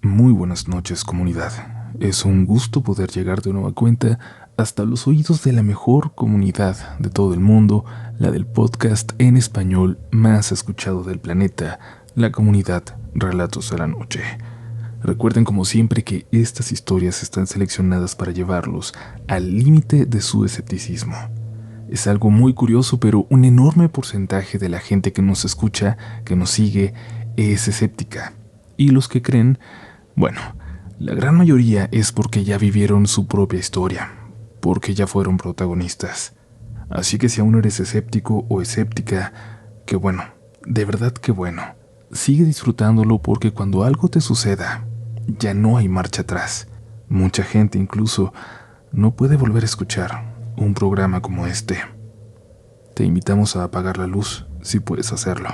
Muy buenas noches, comunidad. Es un gusto poder llegar de nueva cuenta hasta los oídos de la mejor comunidad de todo el mundo, la del podcast en español más escuchado del planeta, la comunidad Relatos de la Noche. Recuerden como siempre que estas historias están seleccionadas para llevarlos al límite de su escepticismo. Es algo muy curioso, pero un enorme porcentaje de la gente que nos escucha, que nos sigue, es escéptica. Y los que creen, bueno, la gran mayoría es porque ya vivieron su propia historia, porque ya fueron protagonistas. Así que si aún eres escéptico o escéptica, qué bueno, de verdad qué bueno. Sigue disfrutándolo porque cuando algo te suceda, ya no hay marcha atrás. Mucha gente incluso no puede volver a escuchar un programa como este. Te invitamos a apagar la luz si puedes hacerlo.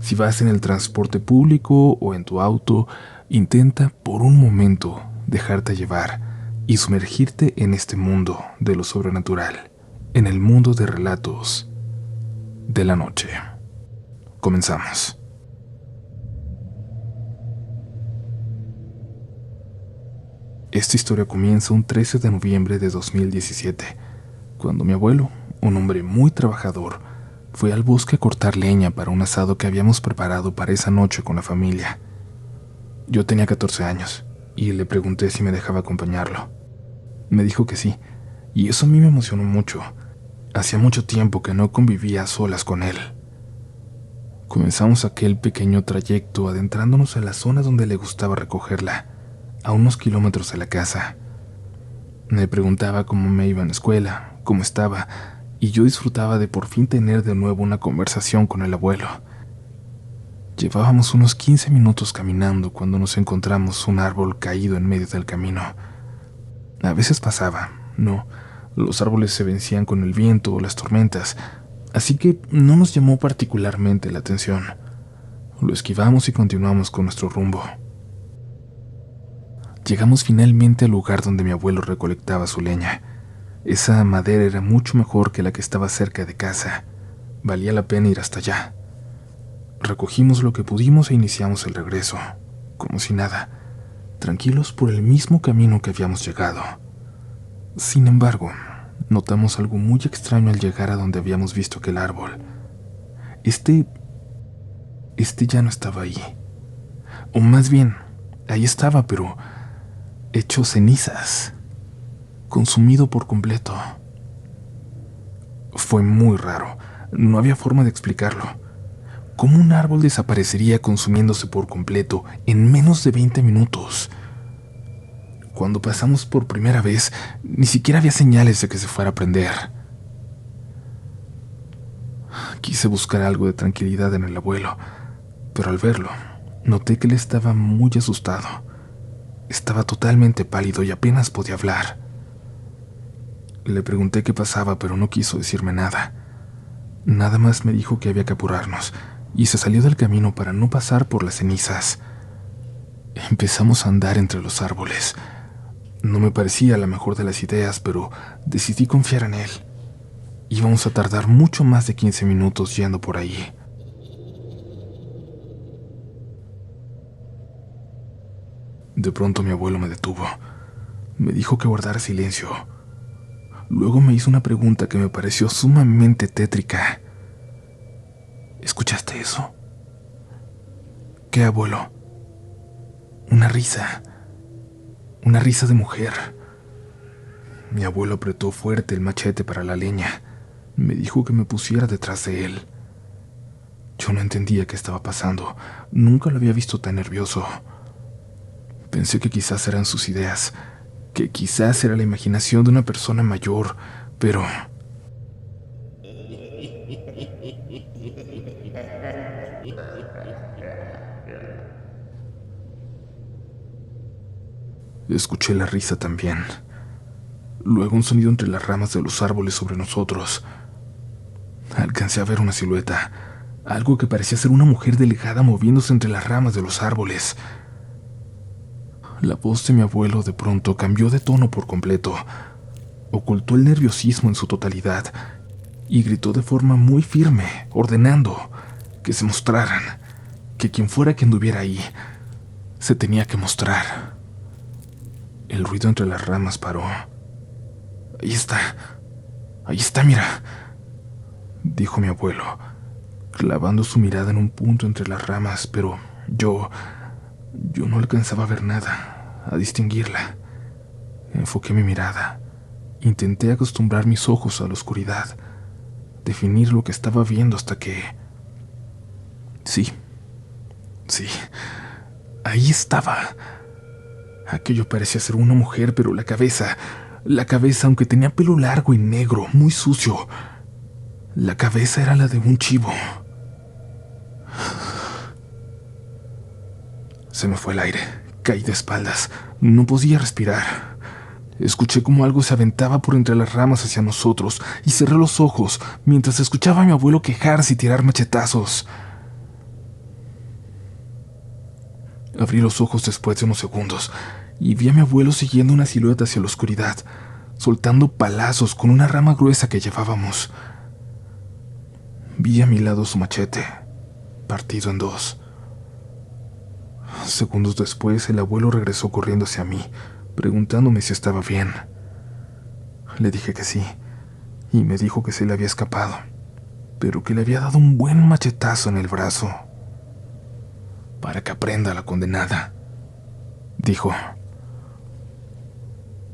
Si vas en el transporte público o en tu auto, intenta por un momento dejarte llevar y sumergirte en este mundo de lo sobrenatural, en el mundo de relatos de la noche. Comenzamos. Esta historia comienza un 13 de noviembre de 2017, cuando mi abuelo, un hombre muy trabajador, fue al bosque a cortar leña para un asado que habíamos preparado para esa noche con la familia. Yo tenía 14 años y le pregunté si me dejaba acompañarlo. Me dijo que sí, y eso a mí me emocionó mucho. Hacía mucho tiempo que no convivía a solas con él. Comenzamos aquel pequeño trayecto adentrándonos a la zona donde le gustaba recogerla, a unos kilómetros de la casa. Me preguntaba cómo me iba en la escuela, cómo estaba, y yo disfrutaba de por fin tener de nuevo una conversación con el abuelo. Llevábamos unos 15 minutos caminando cuando nos encontramos un árbol caído en medio del camino. A veces pasaba, no, los árboles se vencían con el viento o las tormentas, así que no nos llamó particularmente la atención. Lo esquivamos y continuamos con nuestro rumbo. Llegamos finalmente al lugar donde mi abuelo recolectaba su leña. Esa madera era mucho mejor que la que estaba cerca de casa. Valía la pena ir hasta allá. Recogimos lo que pudimos e iniciamos el regreso, como si nada, tranquilos por el mismo camino que habíamos llegado. Sin embargo, notamos algo muy extraño al llegar a donde habíamos visto aquel árbol. Este ya no estaba ahí. O más bien, ahí estaba, pero hecho cenizas, consumido por completo. Fue muy raro, no había forma de explicarlo. ¿Cómo un árbol desaparecería consumiéndose por completo en menos de 20 minutos? Cuando pasamos por primera vez, ni siquiera había señales de que se fuera a prender. Quise buscar algo de tranquilidad en el abuelo, pero al verlo, noté que él estaba muy asustado. Estaba totalmente pálido y apenas podía hablar. Le pregunté qué pasaba, pero no quiso decirme nada. Nada más me dijo que había que apurarnos, y se salió del camino para no pasar por las cenizas. Empezamos a andar entre los árboles. No me parecía la mejor de las ideas, pero decidí confiar en él. Íbamos a tardar mucho más de 15 minutos yendo por ahí. De pronto mi abuelo me detuvo. Me dijo que guardara silencio. Luego me hizo una pregunta que me pareció sumamente tétrica. ¿Escuchaste eso? ¿Qué, abuelo? Una risa. Una risa de mujer. Mi abuelo apretó fuerte el machete para la leña. Me dijo que me pusiera detrás de él. Yo no entendía qué estaba pasando. Nunca lo había visto tan nervioso. Pensé que quizás eran sus ideas, que quizás era la imaginación de una persona mayor, pero... Escuché la risa también. Luego un sonido entre las ramas de los árboles sobre nosotros. Alcancé a ver una silueta, algo que parecía ser una mujer delgada moviéndose entre las ramas de los árboles. La voz de mi abuelo de pronto cambió de tono por completo. Ocultó el nerviosismo en su totalidad y gritó de forma muy firme, ordenando que se mostraran, que quien fuera que anduviera ahí Se tenía que mostrar. El ruido entre las ramas paró. Ahí está, mira, dijo mi abuelo, clavando su mirada en un punto entre las ramas, pero yo no alcanzaba a ver nada, a distinguirla. Enfoqué mi mirada. Intenté acostumbrar mis ojos a la oscuridad, definir lo que estaba viendo hasta que... Sí, ahí estaba. Aquello parecía ser una mujer, pero la cabeza, aunque tenía pelo largo y negro, muy sucio, la cabeza era la de un chivo. Se me fue el aire, caí de espaldas, no podía respirar. Escuché como algo se aventaba por entre las ramas hacia nosotros y cerré los ojos mientras escuchaba a mi abuelo quejarse y tirar machetazos. Abrí los ojos después de unos segundos y vi a mi abuelo siguiendo una silueta hacia la oscuridad, soltando palazos con una rama gruesa que llevábamos. Vi a mi lado su machete, partido en dos. Segundos después, el abuelo regresó corriendo hacia mí, preguntándome si estaba bien. Le dije que sí, y me dijo que se le había escapado, pero que le había dado un buen machetazo en el brazo. Para que aprenda la condenada, dijo.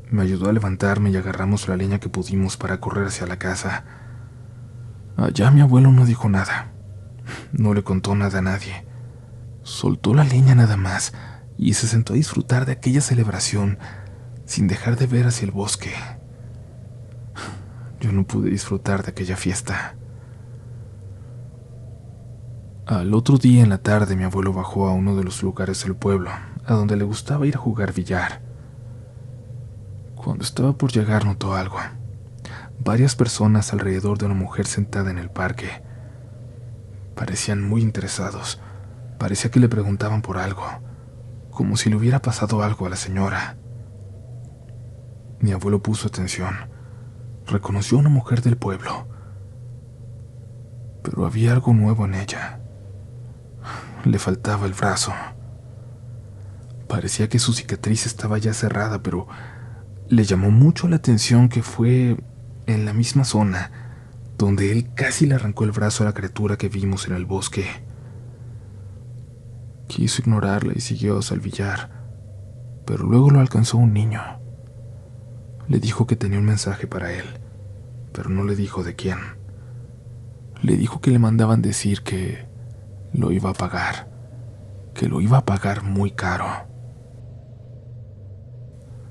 Me ayudó a levantarme y agarramos la leña que pudimos para correr hacia la casa. Allá mi abuelo no dijo nada, no le contó nada a nadie. Soltó la leña nada más y se sentó a disfrutar de aquella celebración sin dejar de ver hacia el bosque. Yo no pude disfrutar de aquella fiesta. Al otro día en la tarde mi abuelo bajó a uno de los lugares del pueblo, a donde le gustaba ir a jugar billar. Cuando estaba por llegar notó algo. Varias personas alrededor de una mujer sentada en el parque. Parecían muy interesados. Parecía que le preguntaban por algo, como si le hubiera pasado algo a la señora. Mi abuelo puso atención. Reconoció a una mujer del pueblo, pero había algo nuevo en ella. Le faltaba el brazo. Parecía que su cicatriz estaba ya cerrada, pero le llamó mucho la atención que fue en la misma zona donde él casi le arrancó el brazo a la criatura que vimos en el bosque. Quiso ignorarla y siguió hacia el billar, pero luego lo alcanzó un niño. Le dijo que tenía un mensaje para él, pero no le dijo de quién. Le dijo que le mandaban decir que lo iba a pagar, que lo iba a pagar muy caro.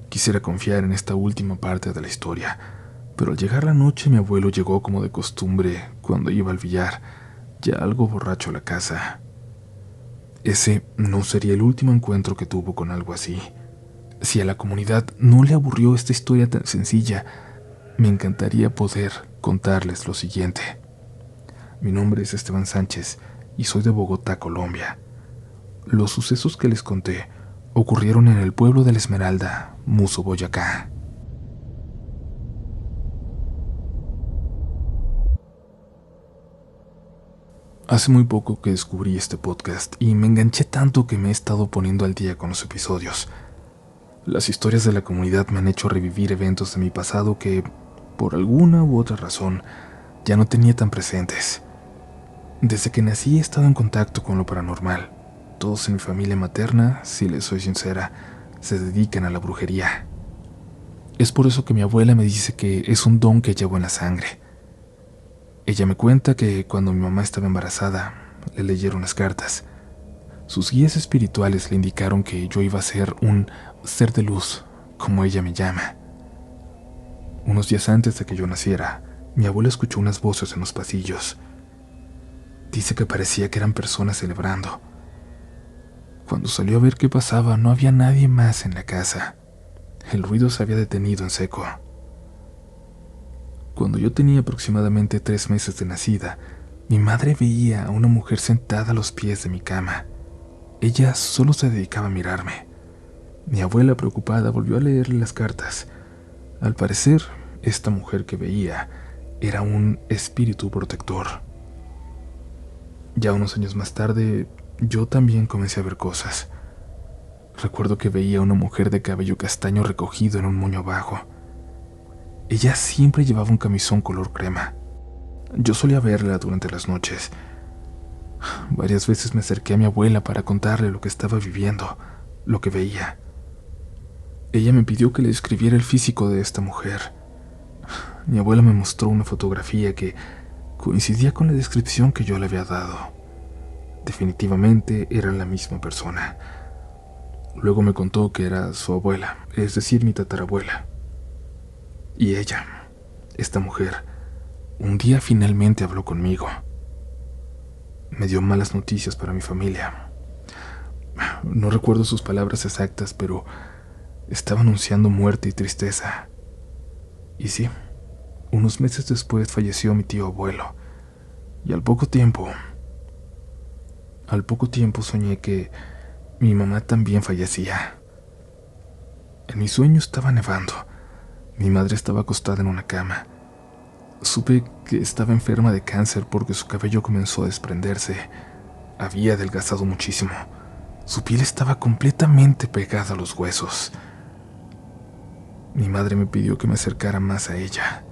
Quisiera confiar en esta última parte de la historia, pero al llegar la noche mi abuelo llegó como de costumbre cuando iba al billar, ya algo borracho a la casa. Ese no sería el último encuentro que tuvo con algo así. Si a la comunidad no le aburrió esta historia tan sencilla, me encantaría poder contarles lo siguiente. Mi nombre es Esteban Sánchez y soy de Bogotá, Colombia. Los sucesos que les conté ocurrieron en el pueblo de La Esmeralda, Muso, Boyacá. Hace muy poco que descubrí este podcast y me enganché tanto que me he estado poniendo al día con los episodios. Las historias de la comunidad me han hecho revivir eventos de mi pasado que, por alguna u otra razón, ya no tenía tan presentes. Desde que nací he estado en contacto con lo paranormal. Todos en mi familia materna, si les soy sincera, se dedican a la brujería. Es por eso que mi abuela me dice que es un don que llevo en la sangre. Ella me cuenta que cuando mi mamá estaba embarazada, le leyeron las cartas. Sus guías espirituales le indicaron que yo iba a ser un ser de luz, como ella me llama. Unos días antes de que yo naciera, mi abuela escuchó unas voces en los pasillos. Dice que parecía que eran personas celebrando. Cuando salió a ver qué pasaba, no había nadie más en la casa. El ruido se había detenido en seco. Cuando yo tenía aproximadamente 3 meses de nacida, mi madre veía a una mujer sentada a los pies de mi cama. Ella solo se dedicaba a mirarme. Mi abuela, preocupada, volvió a leerle las cartas. Al parecer, esta mujer que veía era un espíritu protector. Ya unos años más tarde, yo también comencé a ver cosas. Recuerdo que veía a una mujer de cabello castaño recogido en un moño abajo. Ella siempre llevaba un camisón color crema. Yo solía verla durante las noches. Varias veces me acerqué a mi abuela para contarle lo que estaba viviendo, lo que veía. Ella me pidió que le describiera el físico de esta mujer. Mi abuela me mostró una fotografía que coincidía con la descripción que yo le había dado. Definitivamente era la misma persona. Luego me contó que era su abuela, es decir, mi tatarabuela. Y ella, esta mujer, un día finalmente habló conmigo. Me dio malas noticias para mi familia. No recuerdo sus palabras exactas, pero estaba anunciando muerte y tristeza. Y sí, unos meses después falleció mi tío abuelo. Y al poco tiempo soñé que mi mamá también fallecía. En mi sueño estaba nevando. Mi madre estaba acostada en una cama. Supe que estaba enferma de cáncer porque su cabello comenzó a desprenderse. Había adelgazado muchísimo. Su piel estaba completamente pegada a los huesos. Mi madre me pidió que me acercara más a ella.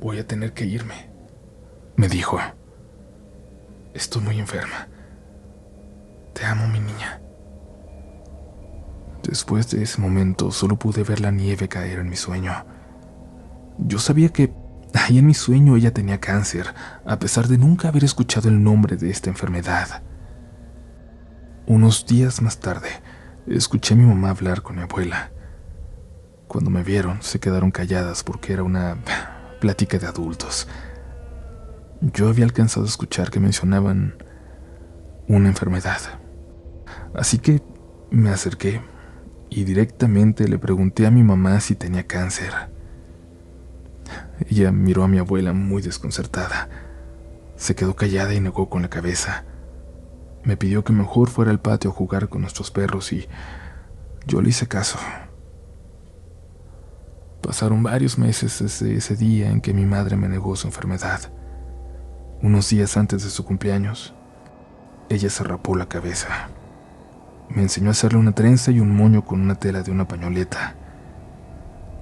Voy a tener que irme, me dijo. Estoy muy enferma. Te amo, mi niña. Después de ese momento solo pude ver la nieve caer en mi sueño. Yo sabía que ahí en mi sueño ella tenía cáncer, a pesar de nunca haber escuchado el nombre de esta enfermedad. Unos días más tarde, escuché a mi mamá hablar con mi abuela. Cuando me vieron, se quedaron calladas porque era una plática de adultos. Yo había alcanzado a escuchar que mencionaban una enfermedad. Así que me acerqué y directamente le pregunté a mi mamá si tenía cáncer. Ella miró a mi abuela muy desconcertada. Se quedó callada y negó con la cabeza. Me pidió que mejor fuera al patio a jugar con nuestros perros y yo le hice caso. Pasaron varios meses desde ese día en que mi madre me negó su enfermedad. Unos días antes de su cumpleaños, ella se rapó la cabeza. Me enseñó a hacerle una trenza y un moño con una tela de una pañoleta.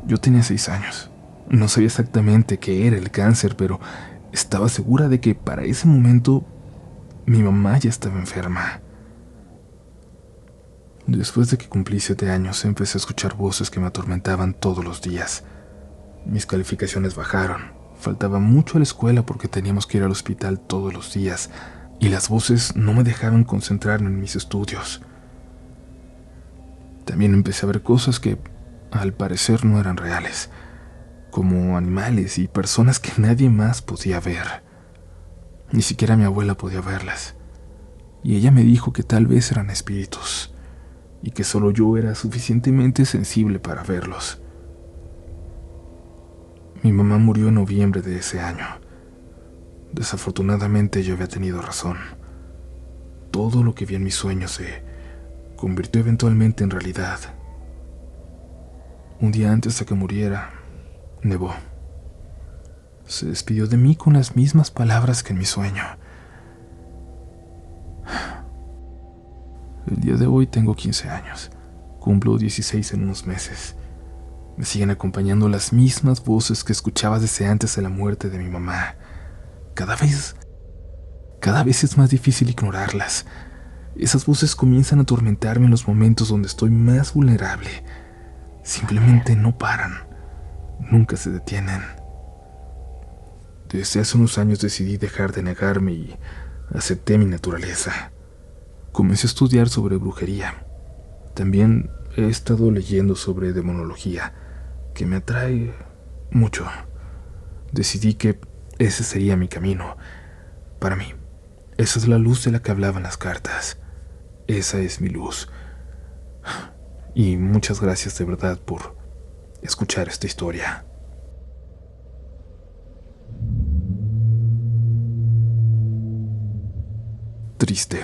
Yo tenía 6 años. No sabía exactamente qué era el cáncer, pero estaba segura de que para ese momento mi mamá ya estaba enferma. Después de que cumplí 7 años, empecé a escuchar voces que me atormentaban todos los días. Mis calificaciones bajaron. Faltaba mucho a la escuela porque teníamos que ir al hospital todos los días, y las voces no me dejaban concentrarme en mis estudios. También empecé a ver cosas que, al parecer, no eran reales, como animales y personas que nadie más podía ver. Ni siquiera mi abuela podía verlas. Y ella me dijo que tal vez eran espíritus, y que solo yo era suficientemente sensible para verlos. Mi mamá murió en noviembre de ese año. Desafortunadamente yo había tenido razón. Todo lo que vi en mis sueños se convirtió eventualmente en realidad. Un día antes de que muriera, nevó. Se despidió de mí con las mismas palabras que en mi sueño. El día de hoy tengo 15 años. Cumplo 16 en unos meses. Me siguen acompañando las mismas voces que escuchaba desde antes de la muerte de mi mamá. Cada vez es más difícil ignorarlas. Esas voces comienzan a atormentarme en los momentos donde estoy más vulnerable. Simplemente no paran. Nunca se detienen. Desde hace unos años decidí dejar de negarme y acepté mi naturaleza. Comencé a estudiar sobre brujería. También he estado leyendo sobre demonología, que me atrae mucho. Decidí que ese sería mi camino. Para mí, esa es la luz de la que hablaban las cartas. Esa es mi luz. Y muchas gracias de verdad por escuchar esta historia. Triste.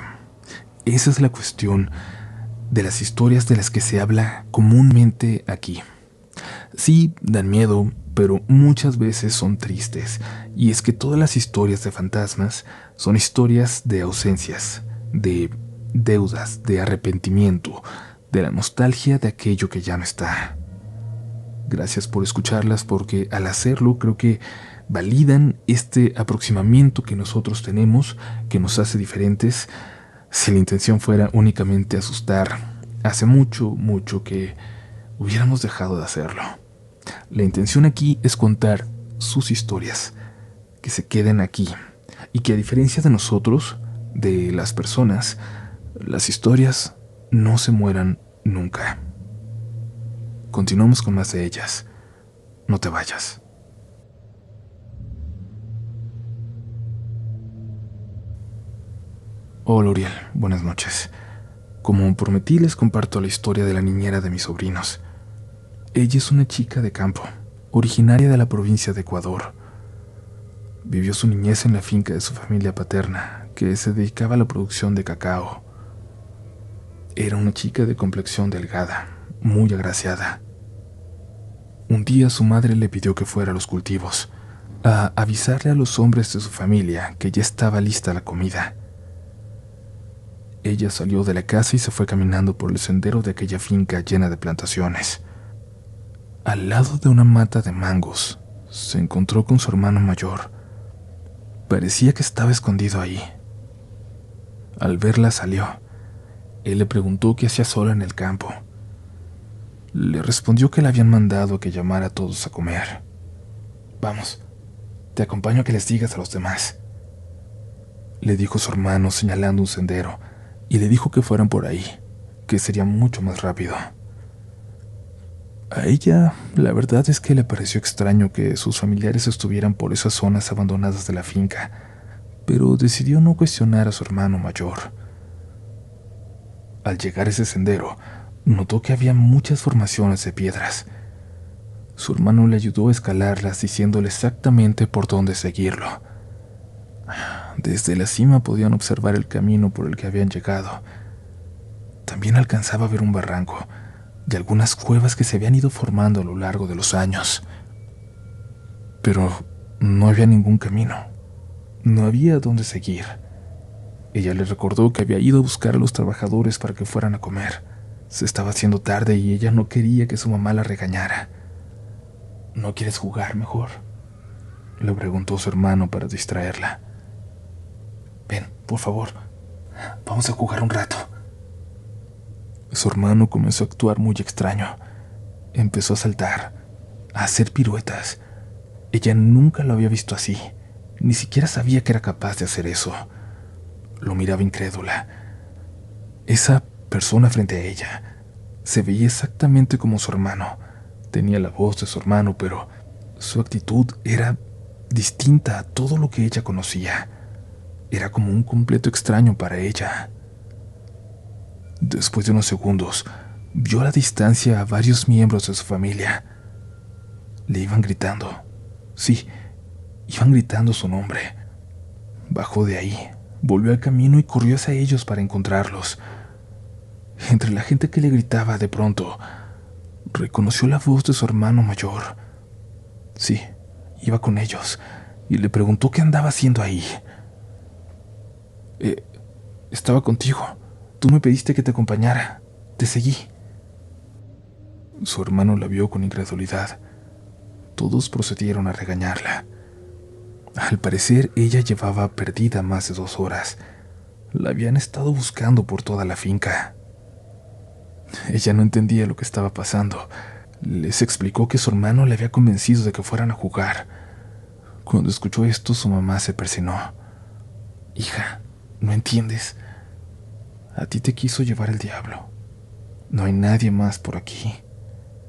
Esa es la cuestión de las historias de las que se habla comúnmente aquí. Sí, dan miedo, pero muchas veces son tristes. Y es que todas las historias de fantasmas son historias de ausencias, de deudas, de arrepentimiento, de la nostalgia de aquello que ya no está. Gracias por escucharlas porque al hacerlo creo que validan este aproximamiento que nosotros tenemos, que nos hace diferentes. Si la intención fuera únicamente asustar, hace mucho, mucho que hubiéramos dejado de hacerlo. La intención aquí es contar sus historias, que se queden aquí, y que a diferencia de nosotros, de las personas, las historias no se mueran nunca. Continuamos con más de ellas. No te vayas. Hola Uriel, buenas noches. Como prometí, les comparto la historia de la niñera de mis sobrinos. Ella es una chica de campo, originaria de la provincia de Ecuador. Vivió su niñez en la finca de su familia paterna, que se dedicaba a la producción de cacao. Era una chica de complexión delgada, muy agraciada. Un día su madre le pidió que fuera a los cultivos, a avisarle a los hombres de su familia que ya estaba lista la comida. Ella salió de la casa y se fue caminando por el sendero de aquella finca llena de plantaciones. Al lado de una mata de mangos, se encontró con su hermano mayor. Parecía que estaba escondido ahí. Al verla salió. Él le preguntó qué hacía sola en el campo. Le respondió que le habían mandado a que llamara a todos a comer. «Vamos, te acompaño a que les digas a los demás», le dijo su hermano señalando un sendero, y le dijo que fueran por ahí, que sería mucho más rápido. A ella, la verdad es que le pareció extraño que sus familiares estuvieran por esas zonas abandonadas de la finca, pero decidió no cuestionar a su hermano mayor. Al llegar a ese sendero, notó que había muchas formaciones de piedras. Su hermano le ayudó a escalarlas diciéndole exactamente por dónde seguirlo. Desde la cima podían observar el camino por el que habían llegado. También alcanzaba a ver un barranco y algunas cuevas que se habían ido formando a lo largo de los años. Pero no había ningún camino. No había dónde seguir. Ella le recordó que había ido a buscar a los trabajadores para que fueran a comer. Se estaba haciendo tarde y ella no quería que su mamá la regañara. «¿No quieres jugar mejor?», le preguntó su hermano para distraerla. «Ven, por favor, vamos a jugar un rato». Su hermano comenzó a actuar muy extraño. Empezó a saltar, a hacer piruetas. Ella nunca lo había visto así. Ni siquiera sabía que era capaz de hacer eso. Lo miraba incrédula. Esa persona frente a ella se veía exactamente como su hermano. Tenía la voz de su hermano, pero su actitud era distinta a todo lo que ella conocía. Era como un completo extraño para ella. Después de unos segundos, vio a la distancia a varios miembros de su familia. Le iban gritando. Sí, iban gritando su nombre. Bajó de ahí, volvió al camino y corrió hacia ellos para encontrarlos. Entre la gente que le gritaba, de pronto, reconoció la voz de su hermano mayor. Sí, iba con ellos, y le preguntó qué andaba haciendo ahí. Estaba contigo. Tú me pediste que te acompañara. Te seguí». Su hermano la vio con incredulidad. Todos procedieron a regañarla. Al parecer, ella llevaba perdida más de 2 horas. La habían estado buscando por toda la finca. Ella no entendía lo que estaba pasando. Les explicó que su hermano le había convencido de que fueran a jugar. Cuando escuchó esto, su mamá se persinó. «Hija, ¿no entiendes? A ti te quiso llevar el diablo. No hay nadie más por aquí.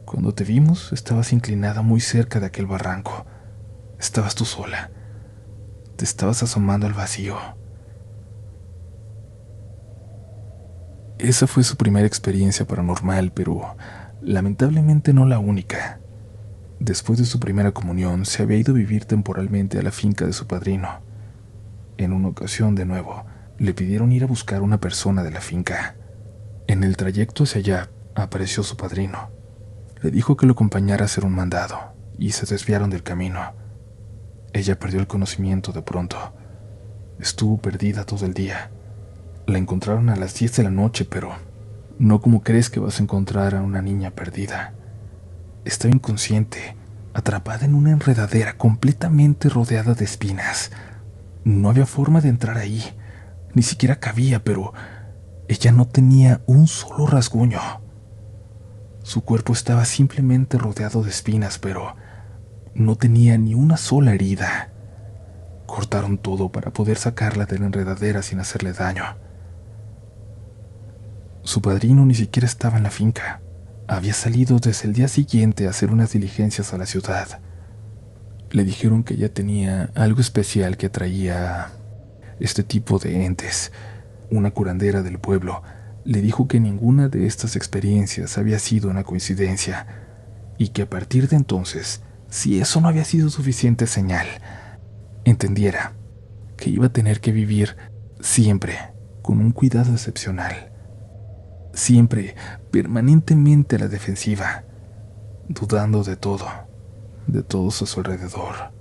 Cuando te vimos, estabas inclinada muy cerca de aquel barranco. Estabas tú sola. Te estabas asomando al vacío». Esa fue su primera experiencia paranormal, pero lamentablemente no la única. Después de su primera comunión, se había ido a vivir temporalmente a la finca de su padrino. En una ocasión, de nuevo, le pidieron ir a buscar a una persona de la finca. En el trayecto hacia allá, apareció su padrino. Le dijo que lo acompañara a hacer un mandado, y se desviaron del camino. Ella perdió el conocimiento de pronto. Estuvo perdida todo el día. La encontraron a las 10 de la noche, pero no como crees que vas a encontrar a una niña perdida. Estaba inconsciente, atrapada en una enredadera completamente rodeada de espinas. No había forma de entrar ahí, ni siquiera cabía, pero ella no tenía un solo rasguño. Su cuerpo estaba simplemente rodeado de espinas, pero no tenía ni una sola herida. Cortaron todo para poder sacarla de la enredadera sin hacerle daño. Su padrino ni siquiera estaba en la finca. Había salido desde el día siguiente a hacer unas diligencias a la ciudad. Le dijeron que ella tenía algo especial que atraía a este tipo de entes. Una curandera del pueblo le dijo que ninguna de estas experiencias había sido una coincidencia y que a partir de entonces, si eso no había sido suficiente señal, entendiera que iba a tener que vivir siempre con un cuidado excepcional, siempre permanentemente a la defensiva, dudando de todos a su alrededor.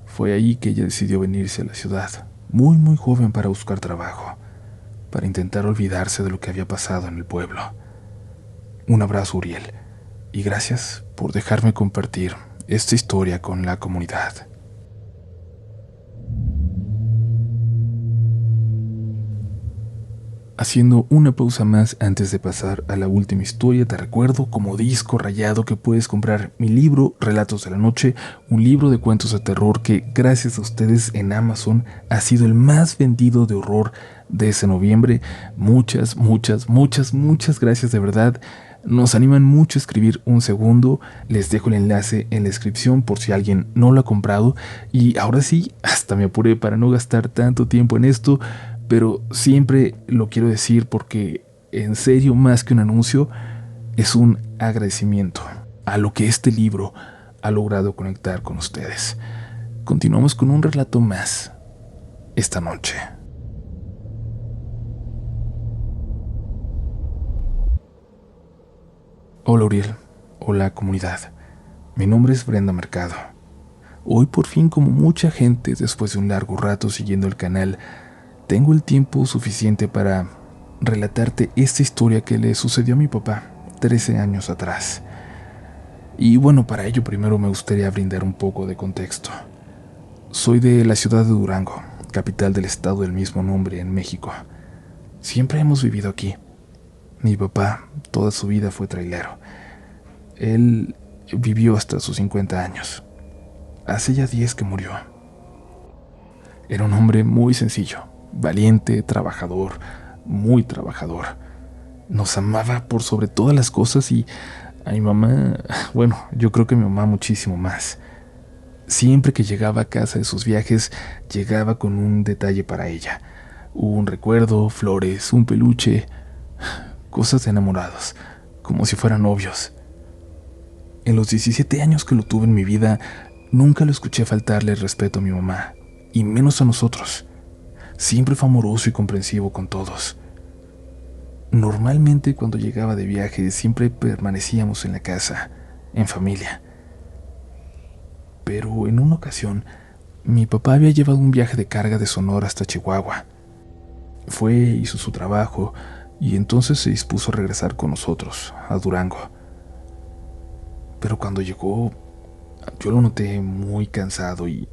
Fue ahí que ella decidió venirse a la ciudad, muy joven, para buscar trabajo, para intentar olvidarse de lo que había pasado en el pueblo. Un abrazo, Uriel, y gracias por dejarme compartir esta historia con la comunidad. Haciendo una pausa más antes de pasar a la última historia, te recuerdo como disco rayado que puedes comprar mi libro Relatos de la Noche, un libro de cuentos de terror que gracias a ustedes en Amazon ha sido el más vendido de horror de ese noviembre. Muchas gracias de verdad. Nos animan mucho a escribir un segundo. Les dejo el enlace en la descripción por si alguien no lo ha comprado. Y ahora sí, hasta me apuré para no gastar tanto tiempo en esto, pero siempre lo quiero decir porque, en serio, más que un anuncio, es un agradecimiento a lo que este libro ha logrado conectar con ustedes. Continuamos con un relato más esta noche. Hola Uriel, hola comunidad. Mi nombre es Brenda Mercado. Hoy por fin, como mucha gente, después de un largo rato siguiendo el canal, tengo el tiempo suficiente para relatarte esta historia que le sucedió a mi papá 13 años atrás. Y bueno, para ello primero me gustaría brindar un poco de contexto. Soy de la ciudad de Durango, capital del estado del mismo nombre en México. Siempre hemos vivido aquí. Mi papá toda su vida fue trailero. Él vivió hasta sus 50 años. Hace ya 10 que murió. Era un hombre muy sencillo, valiente, trabajador, muy trabajador. Nos amaba por sobre todas las cosas y a mi mamá, bueno, yo creo que a mi mamá muchísimo más. Siempre que llegaba a casa de sus viajes, llegaba con un detalle para ella. Un recuerdo, flores, un peluche, cosas de enamorados, como si fueran novios. En los 17 años que lo tuve en mi vida, nunca lo escuché faltarle el respeto a mi mamá, y menos a nosotros. Siempre fue amoroso y comprensivo con todos. Normalmente cuando llegaba de viaje siempre permanecíamos en la casa, en familia. Pero en una ocasión, mi papá había llevado un viaje de carga de Sonora hasta Chihuahua. Fue, hizo su trabajo y entonces se dispuso a regresar con nosotros, a Durango. Pero cuando llegó, yo lo noté muy cansado y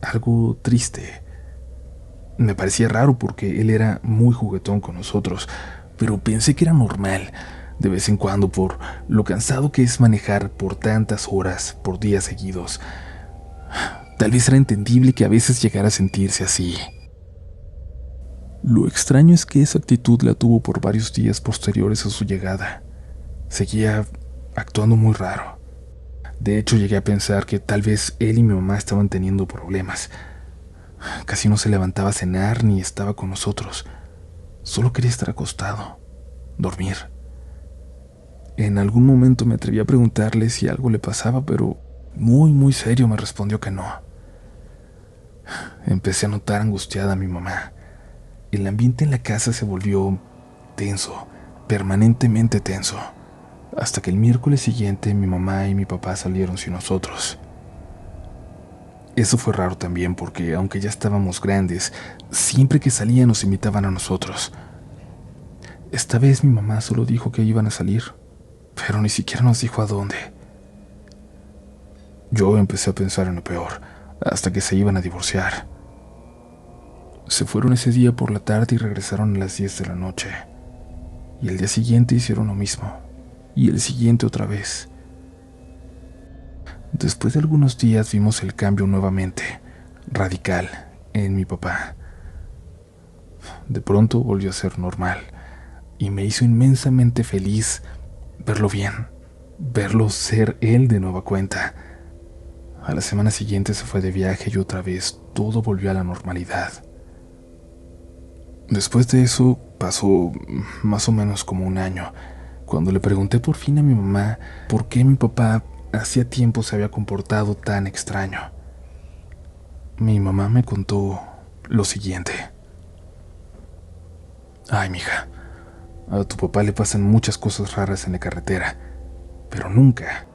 algo triste. Me parecía raro porque él era muy juguetón con nosotros, pero pensé que era normal, de vez en cuando, por lo cansado que es manejar por tantas horas, por días seguidos. Tal vez era entendible que a veces llegara a sentirse así. Lo extraño es que esa actitud la tuvo por varios días posteriores a su llegada. Seguía actuando muy raro. De hecho, llegué a pensar que tal vez él y mi mamá estaban teniendo problemas. Casi no se levantaba a cenar ni estaba con nosotros. Solo quería estar acostado, dormir. En algún momento me atreví a preguntarle si algo le pasaba, pero muy serio me respondió que no. Empecé a notar angustiada a mi mamá. El ambiente en la casa se volvió tenso, permanentemente tenso, hasta que el miércoles siguiente mi mamá y mi papá salieron sin nosotros. Eso fue raro también porque, aunque ya estábamos grandes, siempre que salían nos invitaban a nosotros. Esta vez mi mamá solo dijo que iban a salir, pero ni siquiera nos dijo a dónde. Yo empecé a pensar en lo peor, hasta que se iban a divorciar. Se fueron ese día por la tarde y regresaron a las 10 de la noche. Y el día siguiente hicieron lo mismo, y el siguiente otra vez. Después de algunos días vimos el cambio nuevamente, radical, en mi papá. De pronto volvió a ser normal, y me hizo inmensamente feliz verlo bien, verlo ser él de nueva cuenta. A la semana siguiente se fue de viaje y otra vez todo volvió a la normalidad. Después de eso pasó más o menos como un año, cuando le pregunté por fin a mi mamá por qué mi papá hacía tiempo se había comportado tan extraño. Mi mamá me contó lo siguiente. Ay, mija, a tu papá le pasan muchas cosas raras en la carretera, pero nunca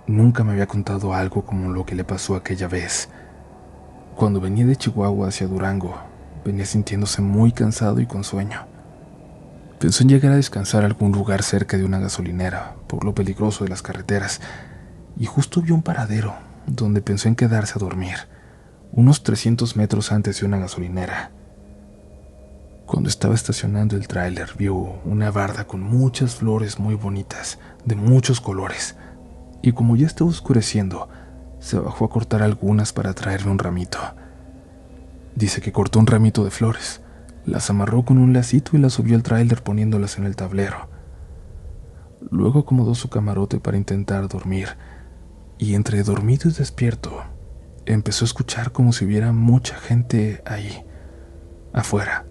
me había contado algo como lo que le pasó aquella vez. Cuando venía de Chihuahua hacia Durango, venía sintiéndose muy cansado y con sueño. Pensó en llegar a descansar a algún lugar cerca de una gasolinera, por lo peligroso de las carreteras, y justo vio un paradero donde pensó en quedarse a dormir, unos 300 metros antes de una gasolinera. Cuando estaba estacionando el tráiler, vio una barda con muchas flores muy bonitas, de muchos colores, y como ya estaba oscureciendo, se bajó a cortar algunas para traerme un ramito. Dice que cortó un ramito de flores, las amarró con un lacito y las subió al tráiler poniéndolas en el tablero. Luego acomodó su camarote para intentar dormir, y entre dormido y despierto, empezó a escuchar como si hubiera mucha gente ahí, afuera,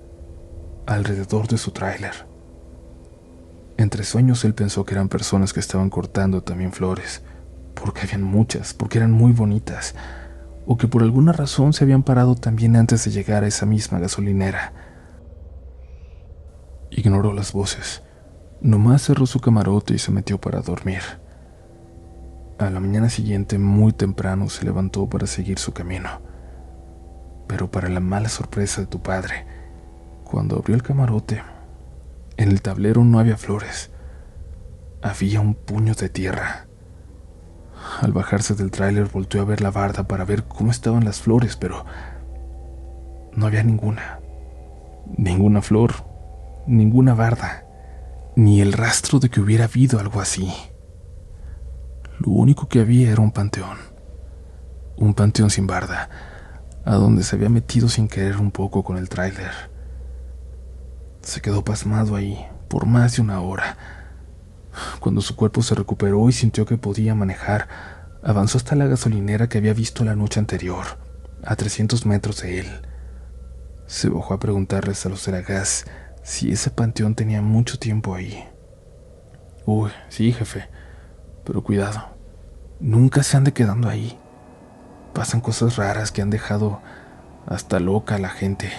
alrededor de su tráiler. Entre sueños él pensó que eran personas que estaban cortando también flores, porque habían muchas, porque eran muy bonitas, o que por alguna razón se habían parado también antes de llegar a esa misma gasolinera. Ignoró las voces, nomás cerró su camarote y se metió para dormir. A la mañana siguiente, muy temprano, se levantó para seguir su camino. Pero para la mala sorpresa de tu padre, cuando abrió el camarote, en el tablero no había flores, había un puño de tierra. Al bajarse del tráiler volteó a ver la barda para ver cómo estaban las flores, pero no había ninguna flor, ninguna barda, ni el rastro de que hubiera habido algo así. Lo único que había era un panteón sin barda, a donde se había metido sin querer un poco con el tráiler. Se quedó pasmado ahí por más de una hora. Cuando su cuerpo se recuperó y sintió que podía manejar, avanzó hasta la gasolinera que había visto la noche anterior, a 300 metros de él. Se bajó a preguntarles a los de la gas si ese panteón tenía mucho tiempo ahí. Uy, sí, jefe, pero cuidado, nunca se ande quedando ahí. Pasan cosas raras que han dejado hasta loca a la gente.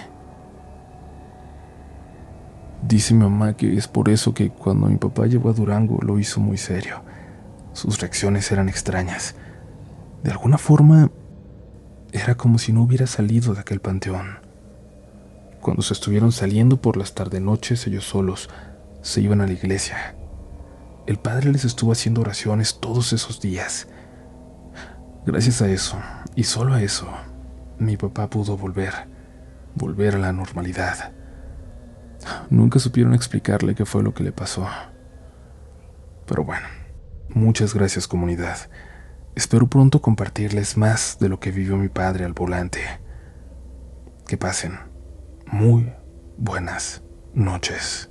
Dice mi mamá que es por eso que cuando mi papá llegó a Durango lo hizo muy serio. Sus reacciones eran extrañas. De alguna forma, era como si no hubiera salido de aquel panteón. Cuando se estuvieron saliendo por las tarde-noches ellos solos, se iban a la iglesia. El padre les estuvo haciendo oraciones todos esos días. Gracias a eso, y solo a eso, mi papá pudo volver a la normalidad. Nunca supieron explicarle qué fue lo que le pasó. Pero bueno, muchas gracias, comunidad. Espero pronto compartirles más de lo que vivió mi padre al volante. Que pasen muy buenas noches.